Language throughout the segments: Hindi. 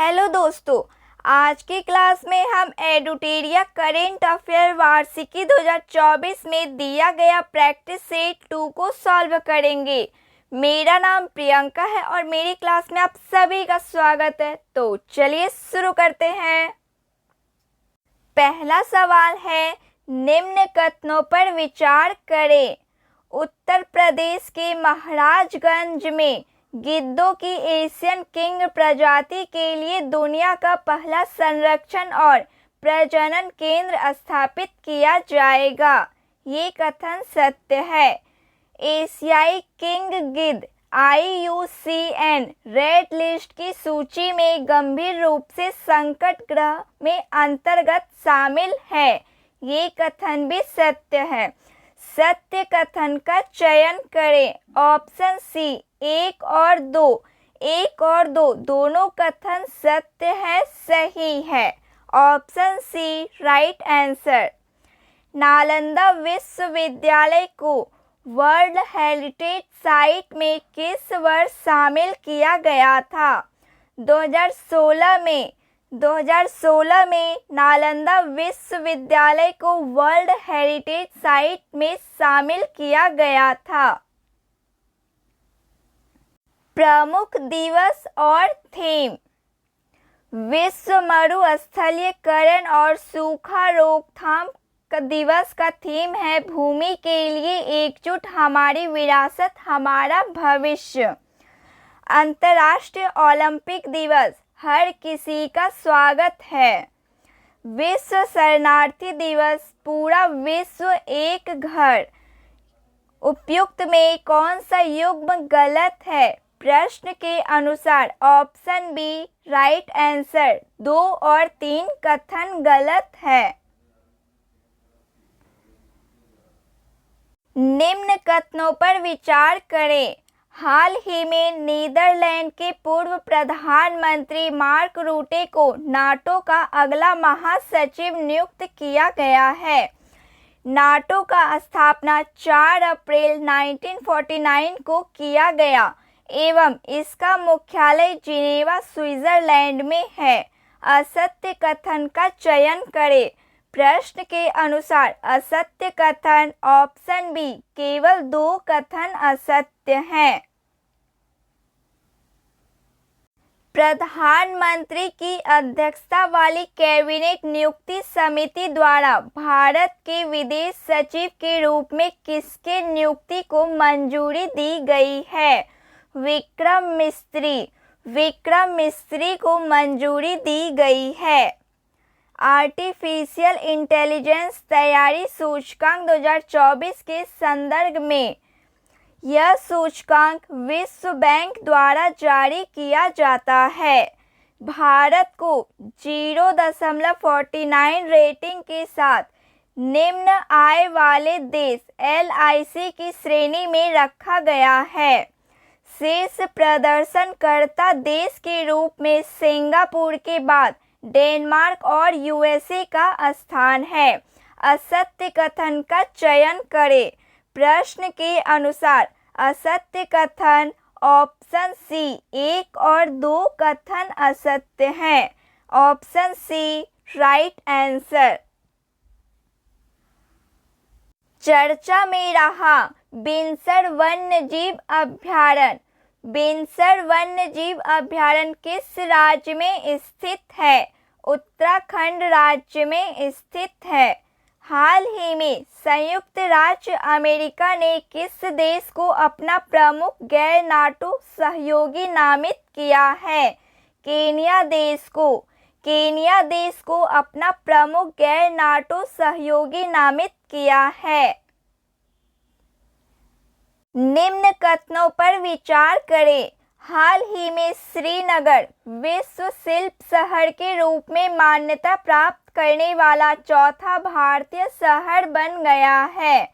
हेलो दोस्तों, आज की क्लास में हम एडुटेरिया करेंट अफेयर वार्षिकी 2024 में दिया गया प्रैक्टिस सेट 2 को सॉल्व करेंगे। मेरा नाम प्रियंका है और मेरी क्लास में आप सभी का स्वागत है। तो चलिए शुरू करते हैं। पहला सवाल है, निम्न कथनों पर विचार करें। उत्तर प्रदेश के महाराजगंज में गिद्धों की एशियन किंग प्रजाति के लिए दुनिया का पहला संरक्षण और प्रजनन केंद्र स्थापित किया जाएगा। ये कथन सत्य है। एशियाई किंग गिद्ध IUCN रेड लिस्ट की सूची में गंभीर रूप से संकट ग्रह में अंतर्गत शामिल है। ये कथन भी सत्य है। सत्य कथन का चयन करें। ऑप्शन सी 1 और 2। 1 और 2 दोनों कथन सत्य है, सही है। Option C right answer. Nalanda विश्वविद्यालय को वर्ल्ड हेरिटेज साइट में किस वर्ष शामिल किया गया था? 2016 में नालंदा विश्वविद्यालय को वर्ल्ड हेरिटेज साइट में शामिल किया गया था। प्रमुख दिवस और थीम। विश्व मरुस्थलीकरण और सूखा रोकथाम दिवस का थीम है भूमि के लिए एकजुट, हमारी विरासत हमारा भविष्य। अंतर्राष्ट्रीय ओलंपिक दिवस, हर किसी का स्वागत है। विश्व शरणार्थी दिवस, पूरा विश्व एक घर। उपयुक्त में कौन सा युग्म गलत है? प्रश्न के अनुसार ऑप्शन बी राइट आंसर। 2 और 3 कथन गलत है। निम्न कथनों पर विचार करें। हाल ही में नीदरलैंड के पूर्व प्रधानमंत्री मार्क रूटे को नाटो का अगला महासचिव नियुक्त किया गया है। नाटो का स्थापना 4 अप्रैल 1949 को किया गया एवं इसका मुख्यालय जिनेवा, स्विट्जरलैंड में है। असत्य कथन का चयन करें। प्रश्न के अनुसार असत्य कथन ऑप्शन बी, केवल 2 कथन असत्य हैं। प्रधानमंत्री की अध्यक्षता वाली कैबिनेट नियुक्ति समिति द्वारा भारत के विदेश सचिव के रूप में किसके नियुक्ति को मंजूरी दी गई है? विक्रम मिस्त्री को मंजूरी दी गई है। आर्टिफिशियल इंटेलिजेंस तैयारी सूचकांक 2024 के संदर्भ में यह सूचकांक विश्व बैंक द्वारा जारी किया जाता है। भारत को 0.49 रेटिंग के साथ निम्न आय वाले देश LIC की श्रेणी में रखा गया है। शीर्ष प्रदर्शनकर्ता देश के रूप में सिंगापुर के बाद डेनमार्क और USA का स्थान है। असत्य कथन का चयन करें। प्रश्न के अनुसार असत्य कथन ऑप्शन सी 1 और 2 कथन असत्य हैं। Option C right answer. चर्चा में रहा बिनसर वन्यजीव अभयारण्य। बिनसर वन्यजीव अभयारण्य किस राज्य में स्थित है? उत्तराखंड राज्य में स्थित है। हाल ही में संयुक्त राज्य अमेरिका ने किस देश को अपना प्रमुख गैर नाटो सहयोगी नामित किया है? केन्या देश को अपना प्रमुख गैर नाटो सहयोगी नामित किया है। निम्न कथनों पर विचार करें। हाल ही में श्रीनगर विश्व शिल्प शहर के रूप में मान्यता प्राप्त करने वाला चौथा भारतीय शहर बन गया है।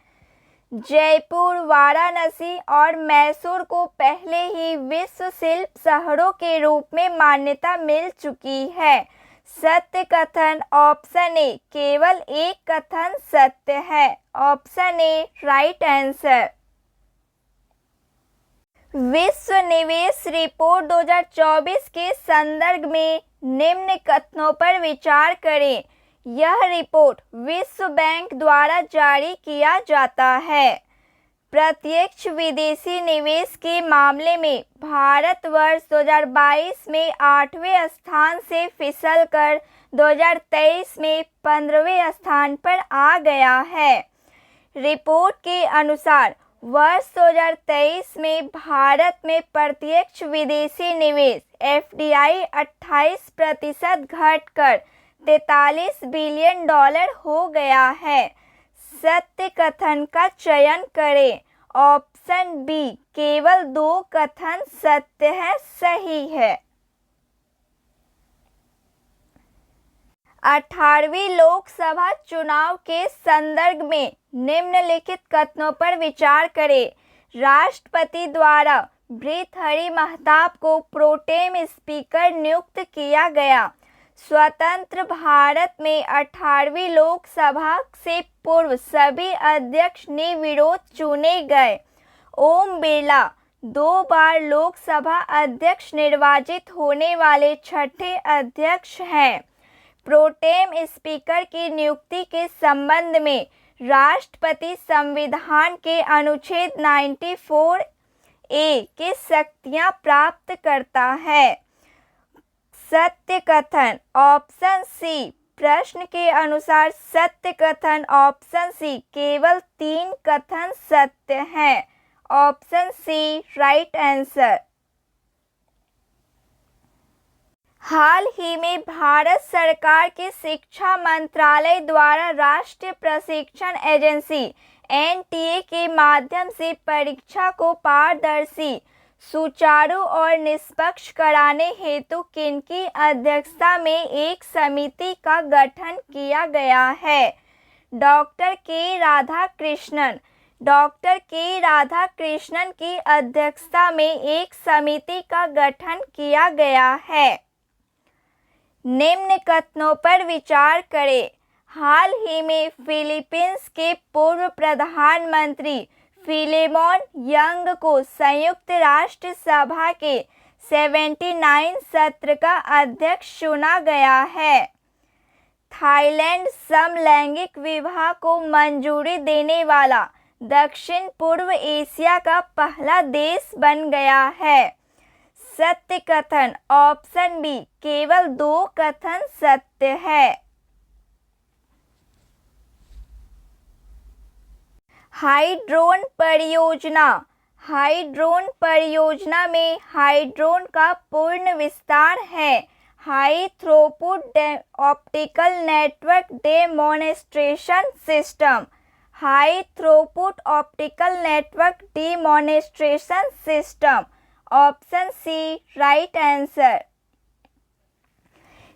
जयपुर, वाराणसी और मैसूर को पहले ही विश्व शिल्प शहरों के रूप में मान्यता मिल चुकी है। सत्य कथन ऑप्शन ए, केवल 1 कथन सत्य है। Option A right answer. विश्व निवेश रिपोर्ट 2024 के संदर्भ में निम्न कथनों पर विचार करें। यह रिपोर्ट विश्व बैंक द्वारा जारी किया जाता है। प्रत्यक्ष विदेशी निवेश के मामले में भारत वर्ष 2022 में 8वें स्थान से फिसलकर 2023 में 15वें स्थान पर आ गया है। रिपोर्ट के अनुसार वर्ष 2023 में भारत में प्रत्यक्ष विदेशी निवेश FDI 28% घटकर $43 बिलियन हो गया है। सत्य कथन का चयन करें। ऑप्शन बी, केवल 2 कथन सत्य है, सही है। 18वीं लोकसभा चुनाव के संदर्भ में निम्नलिखित कथनों पर विचार करें। राष्ट्रपति द्वारा भर्तृहरि महताब को प्रोटेम स्पीकर नियुक्त किया गया। स्वतंत्र भारत में 18वीं लोकसभा से पूर्व सभी अध्यक्ष निर्विरोध चुने गए। ओम बिरला 2 बार लोकसभा अध्यक्ष निर्वाचित होने वाले छठे अध्यक्ष हैं। प्रोटेम स्पीकर की नियुक्ति के संबंध में राष्ट्रपति संविधान के अनुच्छेद 94A की शक्तियां प्राप्त करता है। सत्य कथन ऑप्शन सी। प्रश्न के अनुसार सत्य कथन ऑप्शन सी, केवल 3 कथन सत्य हैं। Option C right answer. हाल ही में भारत सरकार के शिक्षा मंत्रालय द्वारा राष्ट्रीय प्रशिक्षण एजेंसी NTA के माध्यम से परीक्षा को पारदर्शी, सुचारू और निष्पक्ष कराने हेतु किनकी अध्यक्षता में एक समिति का गठन किया गया है? डॉक्टर के राधाकृष्णन। डॉक्टर के राधाकृष्णन की अध्यक्षता में एक समिति का गठन किया गया है। निम्न कथनों पर विचार करें। हाल ही में फिलीपींस के पूर्व प्रधानमंत्री फिलेमोन यंग को संयुक्त राष्ट्र सभा के 79 सत्र का अध्यक्ष चुना गया है। थाईलैंड समलैंगिक विवाह को मंजूरी देने वाला दक्षिण पूर्व एशिया का पहला देश बन गया है। सत्य कथन ऑप्शन बी, केवल 2 कथन सत्य है। हाइड्रोन परियोजना। हाइड्रोन परियोजना में हाइड्रोन का पूर्ण विस्तार है high throughput optical network demonstration system. High throughput optical network demonstration system. Option C right answer.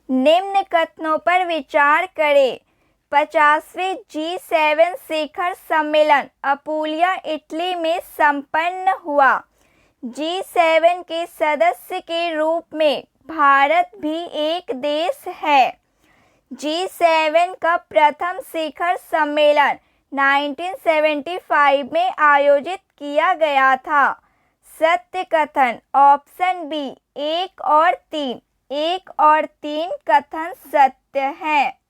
निम्न कथनों पर विचार करें। 50वें G7 शिखर सम्मेलन अपुलिया, इटली में संपन्न हुआ। G7 के सदस्य के रूप में भारत भी एक देश है। G7 का प्रथम शिखर सम्मेलन 1975 में आयोजित किया गया था। सत्य कथन ऑप्शन बी, 1 और 3। 1 और 3 कथन सत्य हैं।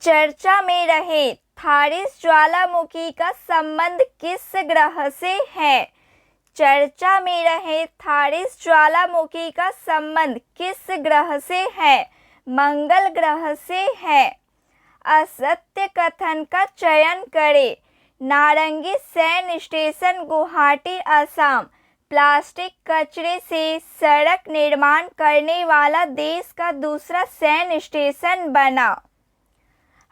चर्चा में रहे थारिस ज्वालामुखी का संबंध किस ग्रह से है? चर्चा में रहे थारिस ज्वालामुखी का संबंध किस ग्रह से है? मंगल ग्रह से है। असत्य कथन का चयन करें। नारंगी सैन्य स्टेशन गुवाहाटी, असम प्लास्टिक कचरे से सड़क निर्माण करने वाला देश का दूसरा सैन्य स्टेशन बना।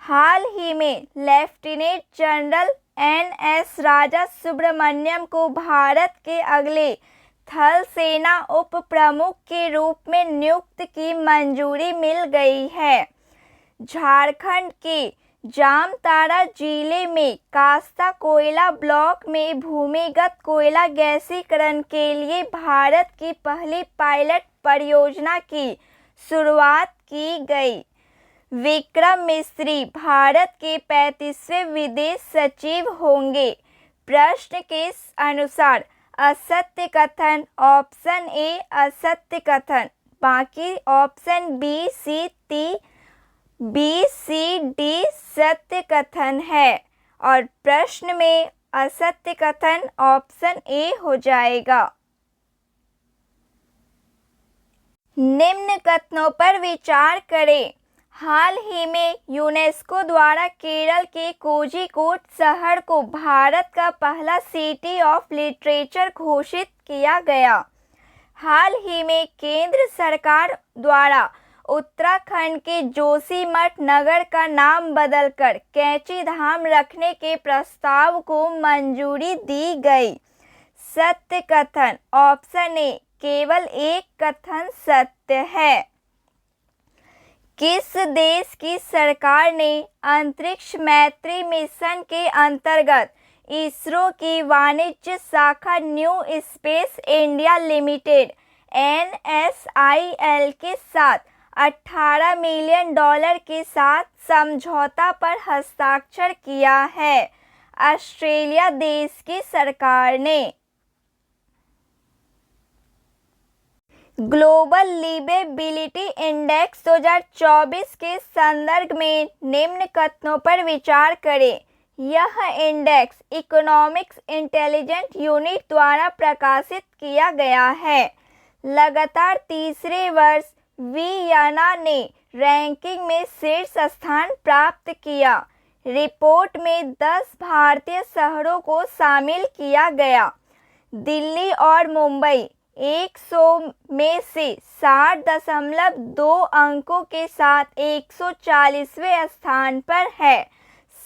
हाल ही में लेफ्टिनेंट जनरल NS राजा सुब्रमण्यम को भारत के अगले थल सेना उप प्रमुख के रूप में नियुक्ति की मंजूरी मिल गई है। झारखंड के जामताड़ा जिले में कास्ता कोयला ब्लॉक में भूमिगत कोयला गैसीकरण के लिए भारत की पहली पायलट परियोजना की शुरुआत की गई। विक्रम मिस्री भारत के 35वें विदेश सचिव होंगे। प्रश्न के अनुसार असत्य कथन ऑप्शन ए असत्य कथन, बाकी ऑप्शन बी सी डी सत्य कथन है और प्रश्न में असत्य कथन ऑप्शन ए हो जाएगा। निम्न कथनों पर विचार करें। हाल ही में यूनेस्को द्वारा केरल के कोझिकोड शहर को भारत का पहला सिटी ऑफ लिटरेचर घोषित किया गया। हाल ही में केंद्र सरकार द्वारा उत्तराखंड के जोशीमठ नगर का नाम बदलकर कैंची धाम रखने के प्रस्ताव को मंजूरी दी गई। सत्य कथन ऑप्शन ए केवल एक कथन सत्य है। किस देश की सरकार ने अंतरिक्ष मैत्री मिशन के अंतर्गत इसरो की वाणिज्य शाखा new space India limited NSIL के साथ $18 मिलियन के साथ समझौता पर हस्ताक्षर किया है? ऑस्ट्रेलिया देश की सरकार ने। ग्लोबल लिवेबिलिटी इंडेक्स 2024 के संदर्भ में निम्न कथनों पर विचार करें। यह इंडेक्स इकोनॉमिक्स इंटेलिजेंस यूनिट द्वारा प्रकाशित किया गया है। लगातार तीसरे वर्ष वियना ने रैंकिंग में शीर्ष स्थान प्राप्त किया। रिपोर्ट में 10 भारतीय शहरों को शामिल किया गया। दिल्ली और मुंबई 100 में से 60.2 अंकों के साथ 140वें स्थान पर है।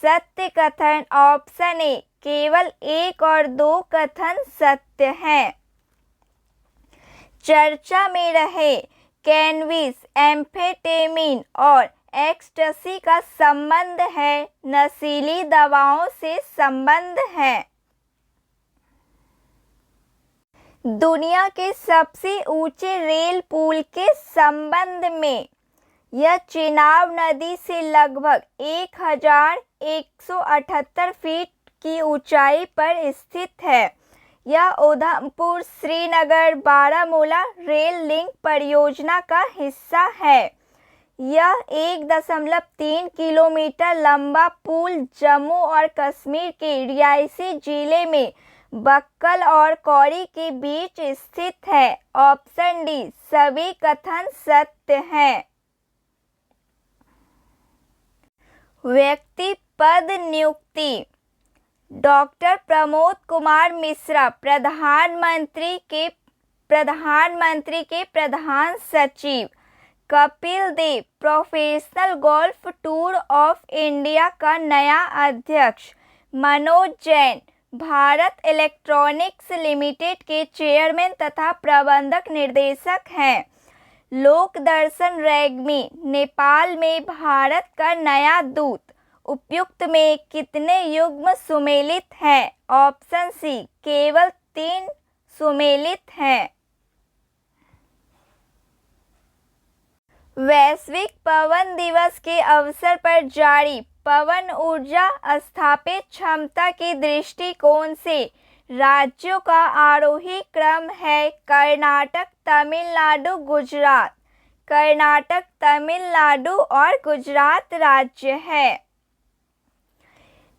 सत्य कथन ऑप्शन ए केवल 1 और 2 कथन सत्य हैं। चर्चा में रहे कैनबिस, एम्फेटेमिन और एक्सटसी का संबंध है, नशीली दवाओं से संबंध है। दुनिया के सबसे ऊंचे रेल पुल के संबंध में, यह चिनाब नदी से लगभग 1178 फीट की ऊंचाई पर स्थित है। यह उधमपुर श्रीनगर बारामूला रेल लिंक परियोजना का हिस्सा है। यह 1.3 किलोमीटर लंबा पुल जम्मू और कश्मीर के रियासी जिले में बक्कल और कौरी के बीच स्थित है। ऑप्शन डी सभी कथन सत्य हैं। व्यक्ति पद नियुक्ति। डॉक्टर प्रमोद कुमार मिश्रा प्रधानमंत्री के प्रधान सचिव। Kapil Dev professional golf tour of India का नया अध्यक्ष। मनोज जैन भारत इलेक्ट्रॉनिक्स लिमिटेड के चेयरमैन तथा प्रबंधक निर्देशक हैं। लोक दर्शन रेग्मी नेपाल में भारत का नया दूत। उपयुक्त में कितने युग्म सुमेलित हैं? ऑप्शन सी केवल 3 सुमेलित हैं। वैश्विक पवन दिवस के अवसर पर जारी पवन ऊर्जा स्थापित क्षमता के दृष्टिकोण से राज्यों का आरोही क्रम है कर्नाटक, तमिलनाडु, गुजरात। कर्नाटक, तमिलनाडु और गुजरात राज्य है।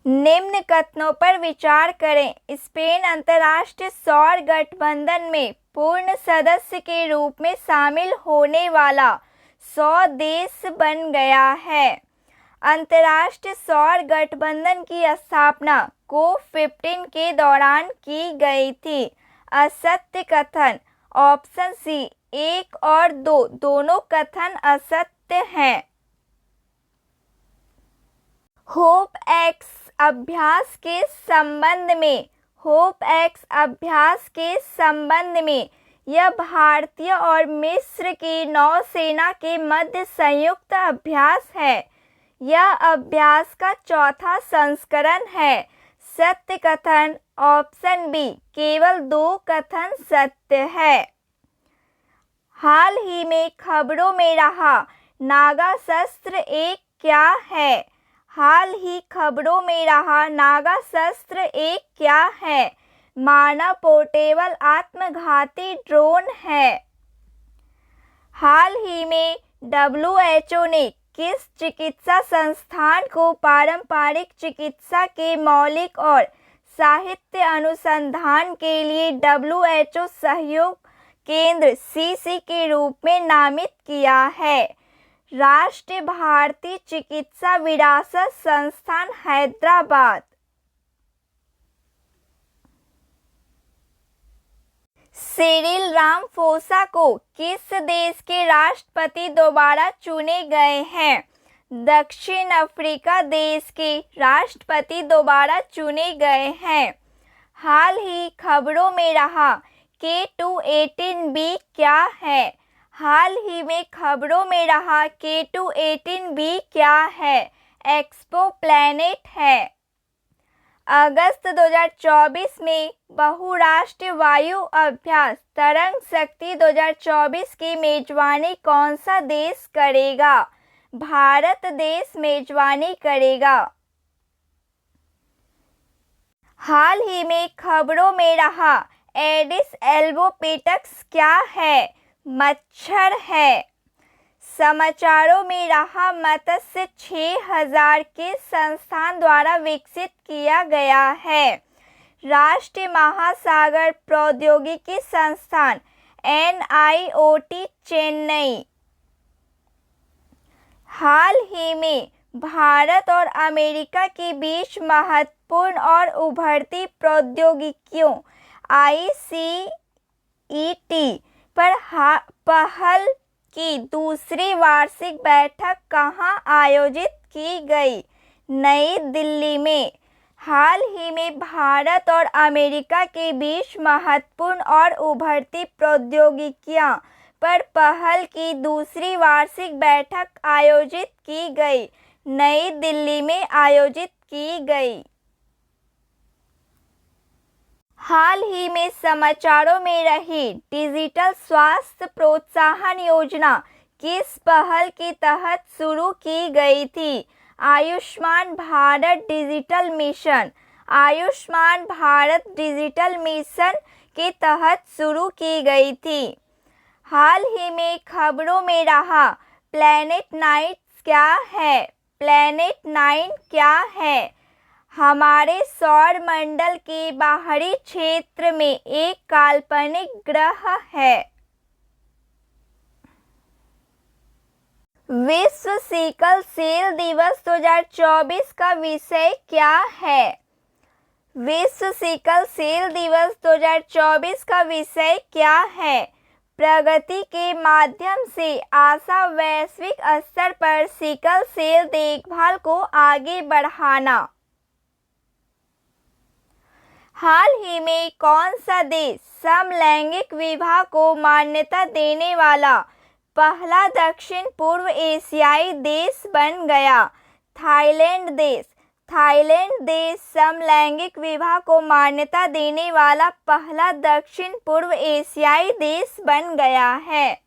निम्न कथनों पर विचार करें। स्पेन अंतर्राष्ट्रीय सौर गठबंधन में पूर्ण सदस्य के रूप में शामिल होने वाला 100 देश बन गया है। अंतर्राष्ट्रीय सौर गठबंधन की स्थापना COP15 के दौरान की गई थी। असत्य कथन ऑप्शन सी 1 और 2 दोनों कथन असत्य हैं। होप एक्स अभ्यास के संबंध में यह भारतीय और मिस्र की नौसेना के मध्य संयुक्त अभ्यास है। यह अभ्यास का चौथा संस्करण है। सत्य कथन ऑप्शन बी केवल 2 कथन सत्य है। हाल ही में खबरों में रहा नागा शस्त्र एक क्या है? हाल ही खबरों में रहा नागा शस्त्र एक क्या है? मानव पोर्टेबल आत्मघाती ड्रोन है। हाल ही में WHO ने किस चिकित्सा संस्थान को पारंपरिक चिकित्सा के मौलिक और साहित्य अनुसंधान के लिए WHO सहयोग केंद्र CC के रूप में नामित किया है? राष्ट्रीय भारतीय चिकित्सा विरासत संस्थान हैदराबाद। सिरिल रामाफोसा को किस देश के राष्ट्रपति दोबारा चुने गए हैं? दक्षिण अफ्रीका देश के राष्ट्रपति दोबारा चुने गए हैं। हाल ही खबरों में रहा K2-18b क्या है? हाल ही में खबरों में रहा K2-18b क्या है? एक्सपो प्लैनेट है। अगस्त 2024 में बहुराष्ट्रीय वायु अभ्यास तरंग शक्ति 2024 की मेजबानी कौन सा देश करेगा? भारत देश मेजबानी करेगा। हाल ही में खबरों में रहा एडिस एल्बोपिटक्स क्या है? मच्छर है। समाचारों में रहा मत्स्य 6000 के संस्थान द्वारा विकसित किया गया है। राष्ट्रीय महासागर प्रौद्योगिकी संस्थान NIOT चेन्नई। हाल ही में भारत और अमेरिका के बीच महत्वपूर्ण और उभरती प्रौद्योगिकियों ICET पर पहल की दूसरी वार्षिक बैठक कहाँ आयोजित की गई? नई दिल्ली में। हाल ही में भारत और अमेरिका के बीच महत्वपूर्ण और उभरती प्रौद्योगिकियां पर पहल की दूसरी वार्षिक बैठक आयोजित की गई। नई दिल्ली में आयोजित की गई। हाल ही में समाचारों में रही डिजिटल स्वास्थ्य प्रोत्साहन योजना किस पहल के तहत शुरू की गई थी? Ayushman Bharat digital mission. Ayushman Bharat digital mission के तहत शुरू की गई थी। हाल ही में खबरों में रहा प्लैनेट 9 क्या है? प्लैनेट 9 क्या है? हमारे सौर मंडल के बाहरी क्षेत्र में एक काल्पनिक ग्रह है। विश्व सिकल सेल दिवस 2024 का विषय क्या है? विश्व सिकल सेल दिवस 2024 का विषय क्या है? प्रगति के माध्यम से आशा वैश्विक स्तर पर सिकल सेल देखभाल को आगे बढ़ाना। हाल ही में कौन सा देश समलैंगिक विवाह को मान्यता देने वाला पहला दक्षिण पूर्व एशियाई देश बन गया? थाईलैंड देश। थाईलैंड देश समलैंगिक विवाह को मान्यता देने वाला पहला दक्षिण पूर्व एशियाई देश बन गया है।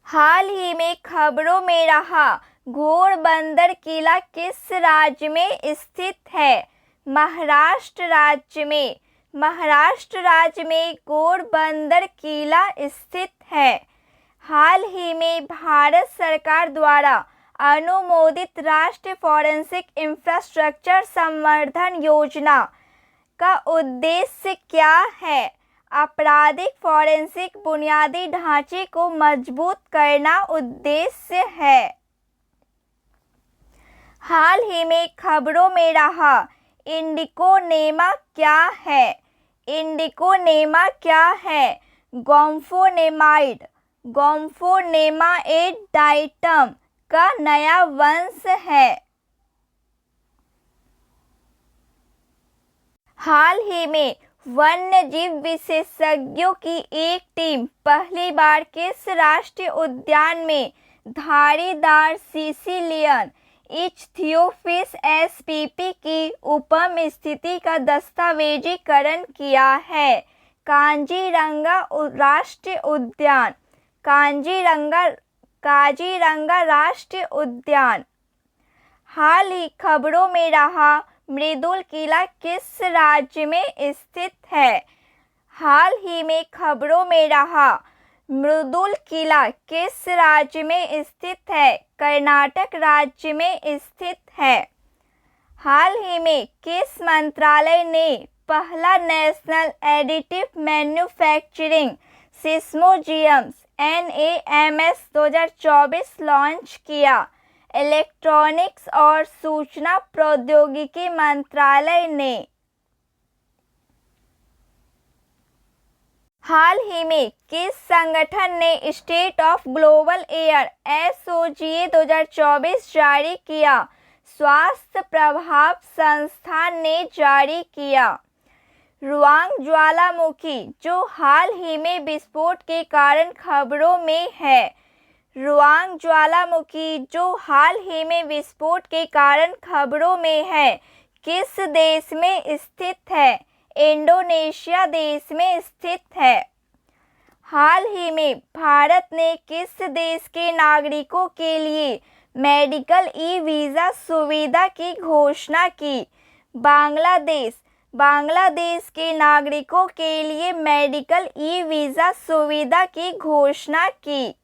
हाल ही में खबरों में रहा घोड़बंदर किला किस राज्य में स्थित है? महाराष्ट्र राज्य में। महाराष्ट्र राज्य में घोड़बंदर किला स्थित है। हाल ही में भारत सरकार द्वारा अनुमोदित राष्ट्रीय फॉरेंसिक इंफ्रास्ट्रक्चर संवर्धन योजना का उद्देश्य क्या है? आपराधिक फॉरेंसिक बुनियादी ढांचे को मजबूत करना उद्देश्य है। हाल ही में खबरों में रहा इंडिकोनेमा क्या है? इंडिकोनेमा क्या है? गोम्फोनेमाइड। गोम्फोनेमा एक डाइटम का नया वंश है। हाल ही में वन्य जीव विशेषज्ञों की एक टीम पहली बार किस राष्ट्रीय उद्यान में धारीदार सिसिलियन इच्थियोफिस SPP की उपम स्थिति का दस्तावेजीकरण किया है? काजीरंगा राष्ट्रीय उद्यान। काजीरंगा राष्ट्रीय उद्यान। हाल ही खबरों में रहा मृदुल किला किस राज्य में स्थित है? हाल ही में खबरों में रहा मृदुल किला किस राज्य में स्थित है? कर्नाटक राज्य में स्थित है। हाल ही में किस मंत्रालय ने पहला national additive manufacturing symposiums NAMS 2024 launch किया? इलेक्ट्रॉनिक्स और सूचना प्रौद्योगिकी मंत्रालय ने। हाल ही में किस संगठन ने state of global air SOGA 2024 जारी किया? स्वास्थ्य प्रभाव संस्थान ने जारी किया। रुआंग ज्वालामुखी जो हाल ही में विस्फोट के कारण खबरों में है। रुआंग ज्वालामुखी जो हाल ही में विस्फोट के कारण खबरों में है, किस देश में स्थित है? इंडोनेशिया देश में स्थित है। हाल ही में भारत ने किस देश के नागरिकों के लिए मेडिकल ई-वीज़ा सुविधा की घोषणा की? बांग्लादेश। बांग्लादेश के नागरिकों के लिए मेडिकल ई-वीज़ा सुविधा की घोषणा की।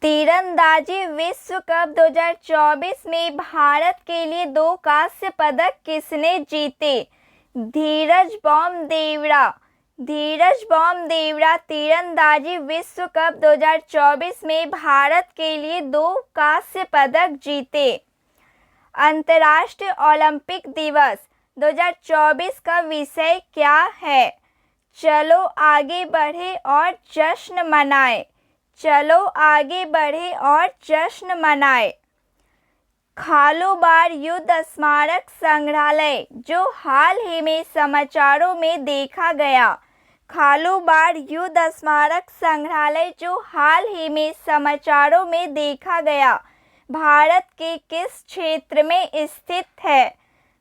तीरंदाजी विश्व कप 2024 में भारत के लिए 2 कांस्य पदक किसने जीते? धीरज बॉम्बदेवरा। धीरज बॉम्बदेवरा तीरंदाजी विश्व कप 2024 में भारत के लिए 2 कांस्य पदक जीते। अंतर्राष्ट्रीय ओलंपिक दिवस 2024 का विषय क्या है? चलो आगे बढ़े और जश्न मनाएं। चलो आगे बढ़े और जश्न मनाएं। खालूबाड़ युद्ध स्मारक संग्रहालय जो हाल ही में समाचारों में देखा गया। खालूबाड़ युद्ध स्मारक संग्रहालय जो हाल ही में समाचारों में देखा गया, भारत के किस क्षेत्र में स्थित है?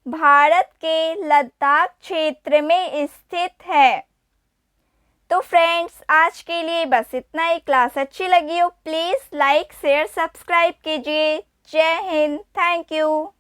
भारत के लद्दाख क्षेत्र में स्थित है। तो फ्रेंड्स, आज के लिए बस इतना ही। क्लास अच्छी लगी हो प्लीज़ लाइक शेयर सब्सक्राइब कीजिए। जय हिंद। Thank you.